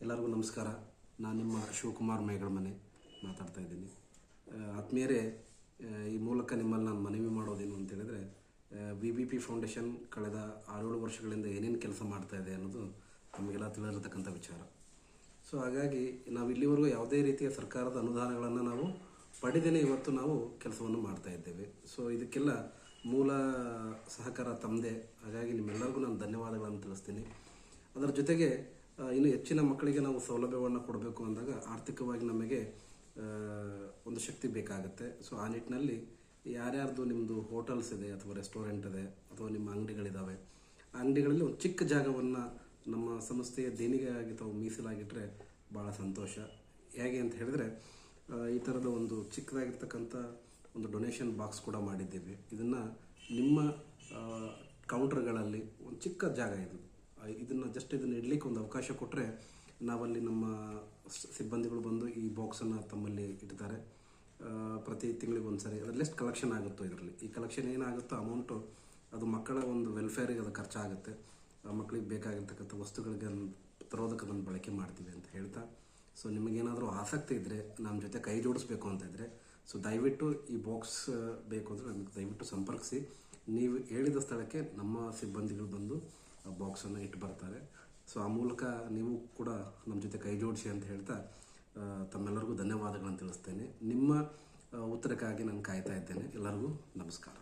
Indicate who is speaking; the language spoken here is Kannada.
Speaker 1: ಎಲ್ಲರಿಗೂ ನಮಸ್ಕಾರ. ನಾನು ನಿಮ್ಮ ಶಿವಕುಮಾರ್ ಮೇಗಳಮನೆ ಮಾತಾಡ್ತಾ ಇದ್ದೀನಿ. ಆತ್ಮೀಯರೇ, ಈ ಮೂಲಕ ನಿಮ್ಮಲ್ಲಿ ನಾನು ಮನವಿ ಮಾಡೋದೇನು ಅಂತ ಹೇಳಿದರೆ, VBP ಫೌಂಡೇಶನ್ ಕಳೆದ 6-7 ವರ್ಷಗಳಿಂದ ಏನೇನು ಕೆಲಸ ಮಾಡ್ತಾ ಇದೆ ಅನ್ನೋದು ನಮಗೆಲ್ಲ ತಿಳಿದಿರತಕ್ಕಂಥ ವಿಚಾರ. ಸೊ ಹಾಗಾಗಿ ನಾವು ಇಲ್ಲಿವರೆಗೂ ಯಾವುದೇ ರೀತಿಯ ಸರ್ಕಾರದ ಅನುದಾನಗಳನ್ನು ನಾವು ಪಡೆದೇನೆ ಇವತ್ತು ನಾವು ಕೆಲಸವನ್ನು ಮಾಡ್ತಾ ಇದ್ದೇವೆ. ಸೊ ಇದಕ್ಕೆಲ್ಲ ಮೂಲ ಸಹಕಾರ ತಮ್ಮದೇ. ಹಾಗಾಗಿ ನಿಮ್ಮೆಲ್ಲರಿಗೂ ನಾನು ಧನ್ಯವಾದಗಳನ್ನು ತಿಳಿಸ್ತೀನಿ. ಅದರ ಜೊತೆಗೆ ಇನ್ನು ಹೆಚ್ಚಿನ ಮಕ್ಕಳಿಗೆ ನಾವು ಸೌಲಭ್ಯವನ್ನು ಕೊಡಬೇಕು ಅಂದಾಗ ಆರ್ಥಿಕವಾಗಿ ನಮಗೆ ಒಂದು ಶಕ್ತಿ ಬೇಕಾಗುತ್ತೆ. ಸೊ ಆ ನಿಟ್ಟಿನಲ್ಲಿ ಯಾರ್ಯಾರ್ದು ನಿಮ್ಮದು ಹೋಟೆಲ್ಸ್ ಇದೆ ಅಥವಾ ರೆಸ್ಟೋರೆಂಟ್ ಇದೆ ಅಥವಾ ನಿಮ್ಮ ಅಂಗಡಿಗಳಿದ್ದಾವೆ, ಆ ಅಂಗಡಿಗಳಲ್ಲಿ ಒಂದು ಚಿಕ್ಕ ಜಾಗವನ್ನು ನಮ್ಮ ಸಂಸ್ಥೆಯ ದೇಣಿಗೆಯಾಗಿ ತಾವು ಮೀಸಲಾಗಿಟ್ಟರೆ ಭಾಳ ಸಂತೋಷ. ಹೇಗೆ ಅಂತ ಹೇಳಿದ್ರೆ, ಈ ಥರದ ಒಂದು ಚಿಕ್ಕದಾಗಿರ್ತಕ್ಕಂಥ ಒಂದು ಡೊನೇಷನ್ ಬಾಕ್ಸ್ ಕೂಡ ಮಾಡಿದ್ದೇವೆ. ಇದನ್ನು ನಿಮ್ಮ ಕೌಂಟರ್ಗಳಲ್ಲಿ ಒಂದು ಚಿಕ್ಕ ಜಾಗ ಇದನ್ನು ಇಡಲಿಕ್ಕೆ ಒಂದು ಅವಕಾಶ ಕೊಟ್ಟರೆ ನಾವಲ್ಲಿ ನಮ್ಮ ಸಿಬ್ಬಂದಿಗಳು ಬಂದು ಈ ಬಾಕ್ಸನ್ನು ತಮ್ಮಲ್ಲಿ ಇಡ್ತಾರೆ. ಪ್ರತಿ ತಿಂಗಳಿಗೆ ಒಂದು ಸರಿ ಅದರಲ್ಲಿ ಎಷ್ಟು ಕಲೆಕ್ಷನ್ ಆಗುತ್ತೋ ಇದರಲ್ಲಿ ಈ ಕಲೆಕ್ಷನ್ ಏನಾಗುತ್ತೋ ಅಮೌಂಟು ಅದು ಮಕ್ಕಳ ಒಂದು ವೆಲ್ಫೇರಿಗೆ ಅದು ಖರ್ಚಾಗುತ್ತೆ. ಮಕ್ಕಳಿಗೆ ಬೇಕಾಗಿರ್ತಕ್ಕಂಥ ವಸ್ತುಗಳಿಗೆ ತರೋದಕ್ಕೆ ಅದನ್ನು ಬಳಕೆ ಮಾಡ್ತೀವಿ ಅಂತ ಹೇಳ್ತಾ, ಸೊ ನಿಮಗೇನಾದರೂ ಆಸಕ್ತಿ ಇದ್ದರೆ ನಮ್ಮ ಜೊತೆ ಕೈ ಜೋಡಿಸ್ಬೇಕು ಅಂತ ಇದ್ದರೆ, ಸೊ ದಯವಿಟ್ಟು ಈ ಬಾಕ್ಸ್ ಬೇಕು ಅಂದರೆ ನಮಗೆ ದಯವಿಟ್ಟು ಸಂಪರ್ಕಿಸಿ. ನೀವು ಹೇಳಿದ ಸ್ಥಳಕ್ಕೆ ನಮ್ಮ ಸಿಬ್ಬಂದಿಗಳು ಬಂದು ಆ ಬಾಕ್ಸನ್ನು ಇಟ್ಟು ಬರ್ತಾರೆ. ಸೊ ಆ ಮೂಲಕ ನೀವು ಕೂಡ ನಮ್ಮ ಜೊತೆ ಕೈ ಜೋಡಿಸಿ ಅಂತ ಹೇಳ್ತಾ ತಮ್ಮೆಲ್ಲರಿಗೂ ಧನ್ಯವಾದಗಳನ್ನು ತಿಳಿಸ್ತೇನೆ. ನಿಮ್ಮ ಉತ್ತರಕ್ಕಾಗಿ ನಾನು ಕಾಯ್ತಾ ಇದ್ದೇನೆ. ಎಲ್ಲರಿಗೂ ನಮಸ್ಕಾರ.